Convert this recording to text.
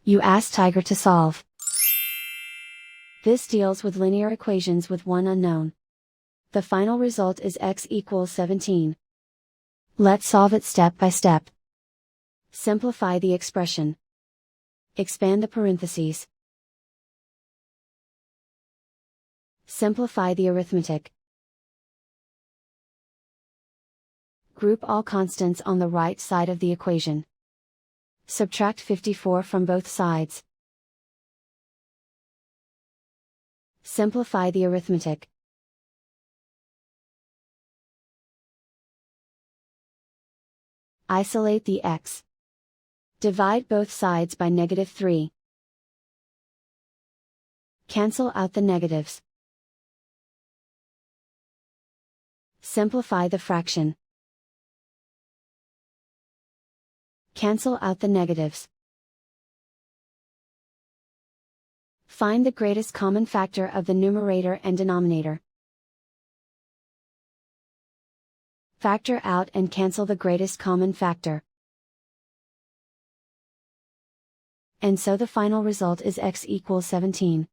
You ask Tiger to solve. This deals with linear equations with one unknown. The final result is x equals 17. Let's solve it step by step. Simplify the expression. Expand the parentheses. Simplify the arithmetic. Group all constants on the right side of the equation. Subtract 54 from both sides. Simplify the arithmetic. Isolate the x. Divide both sides by -3. Cancel out the negatives. Simplify the fraction. Cancel out the negatives. Find the greatest common factor of the numerator and denominator. Factor out and cancel the greatest common factor. And so the final result is x equals 17.